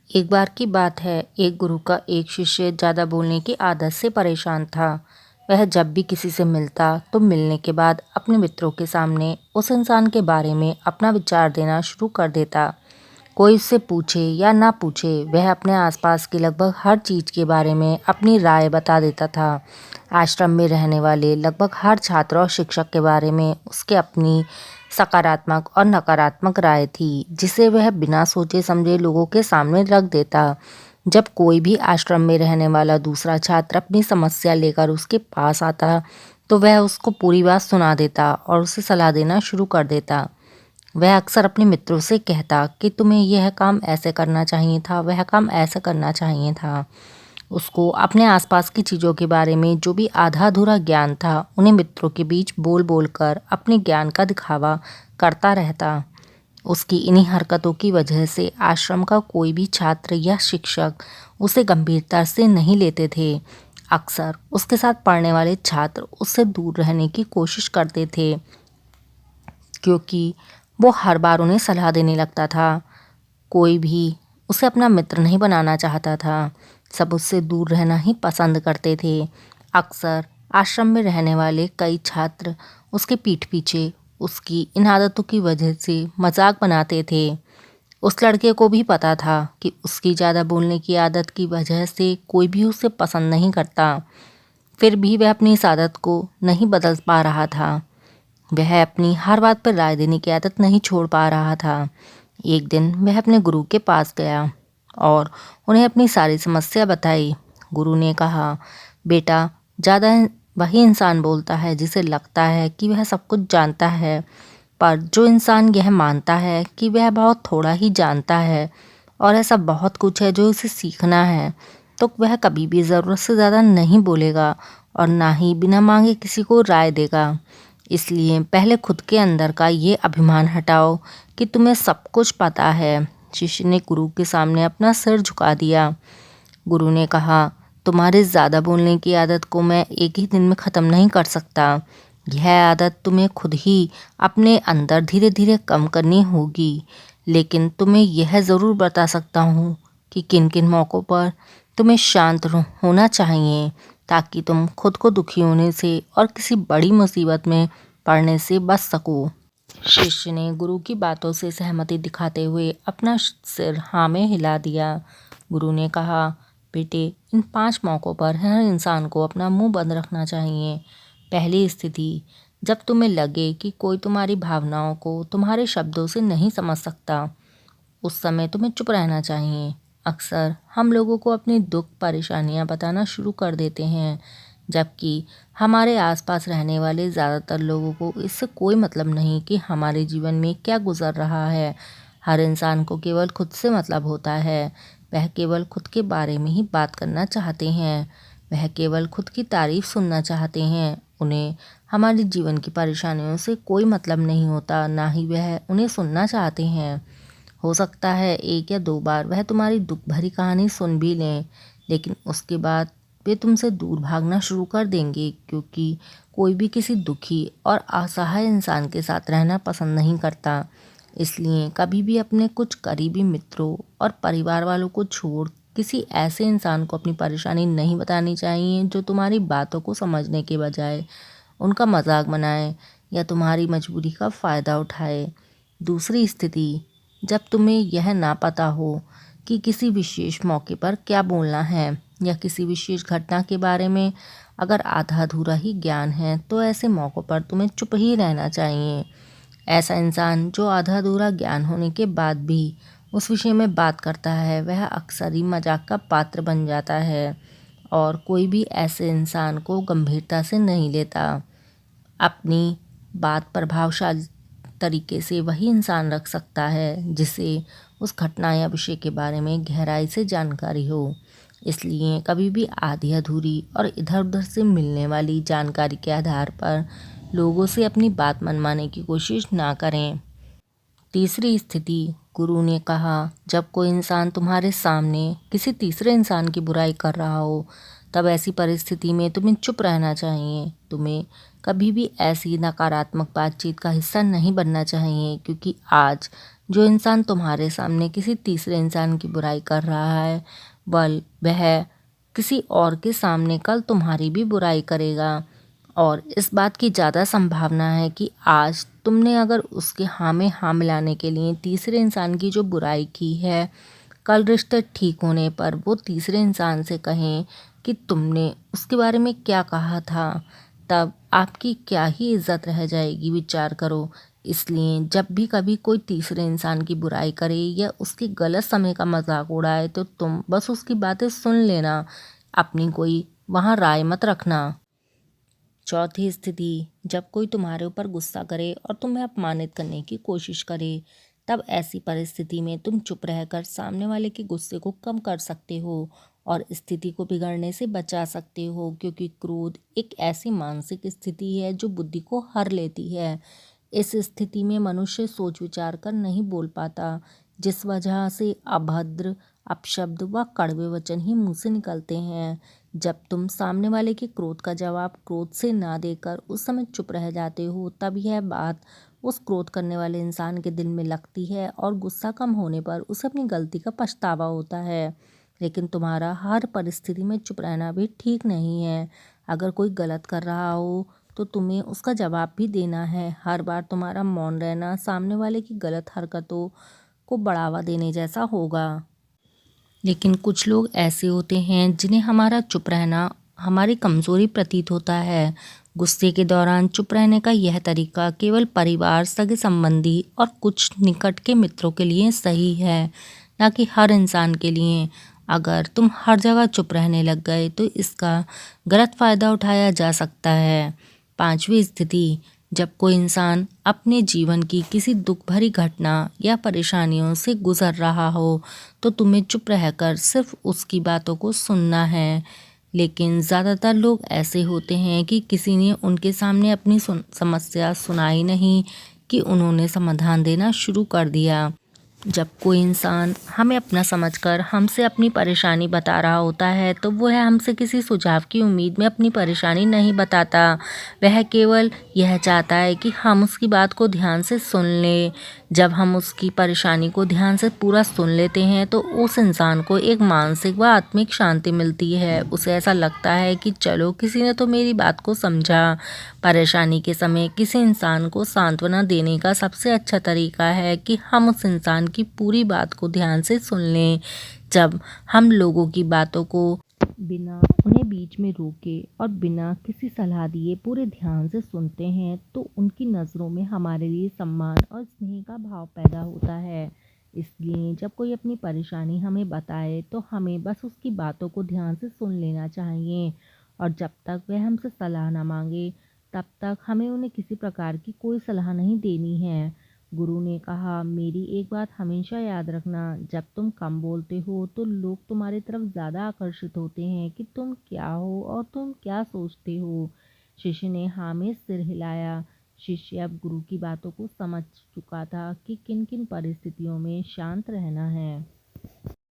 एक बार की बात है, एक गुरु का एक शिष्य ज़्यादा बोलने की आदत से परेशान था। वह जब भी किसी से मिलता तो मिलने के बाद अपने मित्रों के सामने उस इंसान के बारे में अपना विचार देना शुरू कर देता। कोई उससे पूछे या ना पूछे, वह अपने आसपास की लगभग हर चीज़ के बारे में अपनी राय बता देता था। आश्रम में रहने वाले लगभग हर छात्र और शिक्षक के बारे में उसके अपनी सकारात्मक और नकारात्मक राय थी, जिसे वह बिना सोचे समझे लोगों के सामने रख देता। जब कोई भी आश्रम में रहने वाला दूसरा छात्र अपनी समस्या लेकर उसके पास आता, तो वह उसको पूरी बात सुना देता और उसे सलाह देना शुरू कर देता। वह अक्सर अपने मित्रों से कहता कि तुम्हें यह काम ऐसे करना चाहिए था, वह काम ऐसा करना चाहिए था। उसको अपने आसपास की चीज़ों के बारे में जो भी आधा अधूरा ज्ञान था, उन्हें मित्रों के बीच बोल बोल कर अपने ज्ञान का दिखावा करता रहता। उसकी इन्हीं हरकतों की वजह से आश्रम का कोई भी छात्र या शिक्षक उसे गंभीरता से नहीं लेते थे। अक्सर उसके साथ पढ़ने वाले छात्र उससे दूर रहने की कोशिश करते थे, क्योंकि वो हर बार उन्हें सलाह देने लगता था। कोई भी उसे अपना मित्र नहीं बनाना चाहता था। सब उससे दूर रहना ही पसंद करते थे। अक्सर आश्रम में रहने वाले कई छात्र उसके पीठ पीछे उसकी इन आदतों की वजह से मजाक बनाते थे। उस लड़के को भी पता था कि उसकी ज़्यादा बोलने की आदत की वजह से कोई भी उसे पसंद नहीं करता। फिर भी वह अपनी इस आदत को नहीं बदल पा रहा था। वह अपनी हर बात पर राय देने की आदत नहीं छोड़ पा रहा था। एक दिन वह अपने गुरु के पास गया और उन्हें अपनी सारी समस्या बताई। गुरु ने कहा, बेटा, ज़्यादा वही इंसान बोलता है जिसे लगता है कि वह सब कुछ जानता है, पर जो इंसान यह मानता है कि वह बहुत थोड़ा ही जानता है और ऐसा बहुत कुछ है जो उसे सीखना है, तो वह कभी भी ज़रूरत से ज़्यादा नहीं बोलेगा और ना ही बिना मांगे किसी को राय देगा। इसलिए पहले खुद के अंदर का ये अभिमान हटाओ कि तुम्हें सब कुछ पता है। शिष्य ने गुरु के सामने अपना सिर झुका दिया। गुरु ने कहा, तुम्हारे ज़्यादा बोलने की आदत को मैं एक ही दिन में ख़त्म नहीं कर सकता। यह आदत तुम्हें खुद ही अपने अंदर धीरे धीरे कम करनी होगी। लेकिन तुम्हें यह ज़रूर बता सकता हूँ कि किन किन मौक़ों पर तुम्हें शांत होना चाहिए, ताकि तुम खुद को दुखी होने से और किसी बड़ी मुसीबत में पड़ने से बच सको। शिष्य ने गुरु की बातों से सहमति दिखाते हुए अपना सिर हाँ में हिला दिया। गुरु ने कहा, बेटे, इन 5 मौक़ों पर हर इंसान को अपना मुंह बंद रखना चाहिए। पहली स्थिति, जब तुम्हें लगे कि कोई तुम्हारी भावनाओं को तुम्हारे शब्दों से नहीं समझ सकता, उस समय तुम्हें चुप रहना चाहिए। अक्सर हम लोगों को अपनी दुख परेशानियां बताना शुरू कर देते हैं, जबकि हमारे आसपास रहने वाले ज़्यादातर लोगों को इससे कोई मतलब नहीं कि हमारे जीवन में क्या गुजर रहा है। हर इंसान को केवल खुद से मतलब होता है। वह केवल खुद के बारे में ही बात करना चाहते हैं। वह केवल खुद की तारीफ सुनना चाहते हैं। उन्हें हमारे जीवन की परेशानियों से कोई मतलब नहीं होता, ना ही वह उन्हें सुनना चाहते हैं। हो सकता है 1 या 2 बार वह तुम्हारी दुख भरी कहानी सुन भी लें, लेकिन उसके बाद वे तुमसे दूर भागना शुरू कर देंगे, क्योंकि कोई भी किसी दुखी और असहाय इंसान के साथ रहना पसंद नहीं करता। इसलिए कभी भी अपने कुछ करीबी मित्रों और परिवार वालों को छोड़ किसी ऐसे इंसान को अपनी परेशानी नहीं बतानी चाहिए जो तुम्हारी बातों को समझने के बजाय उनका मजाक बनाए या तुम्हारी मजबूरी का फ़ायदा उठाए। दूसरी स्थिति, जब तुम्हें यह ना पता हो कि किसी विशेष मौके पर क्या बोलना है या किसी विशेष घटना के बारे में अगर आधा अधूरा ही ज्ञान है, तो ऐसे मौक़ों पर तुम्हें चुप ही रहना चाहिए। ऐसा इंसान जो आधा अधूरा ज्ञान होने के बाद भी उस विषय में बात करता है, वह अक्सर ही मजाक का पात्र बन जाता है और कोई भी ऐसे इंसान को गंभीरता से नहीं लेता। अपनी बात प्रभावशाली तरीके से वही इंसान रख सकता है जिसे उस घटना या विषय के बारे में गहराई से जानकारी हो। इसलिए कभी भी आधी अधूरी और इधर उधर से मिलने वाली जानकारी के आधार पर लोगों से अपनी बात मनवाने की कोशिश ना करें। तीसरी स्थिति, गुरु ने कहा, जब कोई इंसान तुम्हारे सामने किसी तीसरे इंसान की बुराई कर रहा हो, तब ऐसी परिस्थिति में तुम्हें चुप रहना चाहिए। तुम्हें कभी भी ऐसी नकारात्मक बातचीत का हिस्सा नहीं बनना चाहिए, क्योंकि आज जो इंसान तुम्हारे सामने किसी तीसरे इंसान की बुराई कर रहा है, वह किसी और के सामने कल तुम्हारी भी बुराई करेगा। और इस बात की ज़्यादा संभावना है कि आज तुमने अगर उसके हाँ में हाँ मिलाने के लिए तीसरे इंसान की जो बुराई की है, कल रिश्ते ठीक होने पर वो तीसरे इंसान से कहें कि तुमने उसके बारे में क्या कहा था, तब आपकी क्या ही इज्जत रह जाएगी, विचार करो। इसलिए जब भी कभी कोई तीसरे इंसान की बुराई करे या उसके गलत समय का मजाक उड़ाए तो तुम बस उसकी बातें सुन लेना, अपनी कोई वहाँ राय मत रखना। चौथी स्थिति, जब कोई तुम्हारे ऊपर गुस्सा करे और तुम्हें अपमानित करने की कोशिश करे, तब ऐसी परिस्थिति में तुम चुप रहकर सामने वाले के गुस्से को कम कर सकते हो और स्थिति को बिगड़ने से बचा सकते हो, क्योंकि क्रोध एक ऐसी मानसिक स्थिति है जो बुद्धि को हर लेती है। इस स्थिति में मनुष्य सोच विचार कर नहीं बोल पाता, जिस वजह से अभद्र अपशब्द व कड़वे वचन ही मुंह से निकलते हैं। जब तुम सामने वाले के क्रोध का जवाब क्रोध से ना देकर उस समय चुप रह जाते हो, तब यह बात उस क्रोध करने वाले इंसान के दिल में लगती है और गुस्सा कम होने पर उसे अपनी गलती का पछतावा होता है। लेकिन तुम्हारा हर परिस्थिति में चुप रहना भी ठीक नहीं है। अगर कोई गलत कर रहा हो तो तुम्हें उसका जवाब भी देना है। हर बार तुम्हारा मौन रहना सामने वाले की गलत हरकतों को बढ़ावा देने जैसा होगा। लेकिन कुछ लोग ऐसे होते हैं जिन्हें हमारा चुप रहना हमारी कमज़ोरी प्रतीत होता है। गुस्से के दौरान चुप रहने का यह तरीका केवल परिवार, सगे संबंधी और कुछ निकट के मित्रों के लिए सही है, ना कि हर इंसान के लिए। अगर तुम हर जगह चुप रहने लग गए तो इसका गलत फ़ायदा उठाया जा सकता है। पांचवी स्थिति, जब कोई इंसान अपने जीवन की किसी दुख भरी घटना या परेशानियों से गुजर रहा हो तो तुम्हें चुप रहकर सिर्फ उसकी बातों को सुनना है। लेकिन ज़्यादातर लोग ऐसे होते हैं कि किसी ने उनके सामने अपनी समस्या सुनाई नहीं कि उन्होंने समाधान देना शुरू कर दिया। जब कोई इंसान हमें अपना समझकर हमसे अपनी परेशानी बता रहा होता है तो वह हमसे किसी सुझाव की उम्मीद में अपनी परेशानी नहीं बताता। वह केवल यह चाहता है कि हम उसकी बात को ध्यान से सुन लें। जब हम उसकी परेशानी को ध्यान से पूरा सुन लेते हैं तो उस इंसान को एक मानसिक व आत्मिक शांति मिलती है। उसे ऐसा लगता है कि चलो, किसी ने तो मेरी बात को समझा। परेशानी के समय किसी इंसान को सांत्वना देने का सबसे अच्छा तरीका है कि हम उस इंसान की पूरी बात को ध्यान से सुन लें। जब हम लोगों की बातों को बिना उन्हें बीच में रोके और बिना किसी सलाह दिए पूरे ध्यान से सुनते हैं तो उनकी नज़रों में हमारे लिए सम्मान और स्नेह का भाव पैदा होता है। इसलिए जब कोई अपनी परेशानी हमें बताए तो हमें बस उसकी बातों को ध्यान से सुन लेना चाहिए और जब तक वह हमसे सलाह ना मांगे तब तक हमें उन्हें किसी प्रकार की कोई सलाह नहीं देनी है। गुरु ने कहा, मेरी एक बात हमेशा याद रखना, जब तुम कम बोलते हो तो लोग तुम्हारी तरफ ज़्यादा आकर्षित होते हैं कि तुम क्या हो और तुम क्या सोचते हो। शिष्य ने हाँ में सिर हिलाया। शिष्य अब गुरु की बातों को समझ चुका था कि किन किन परिस्थितियों में शांत रहना है।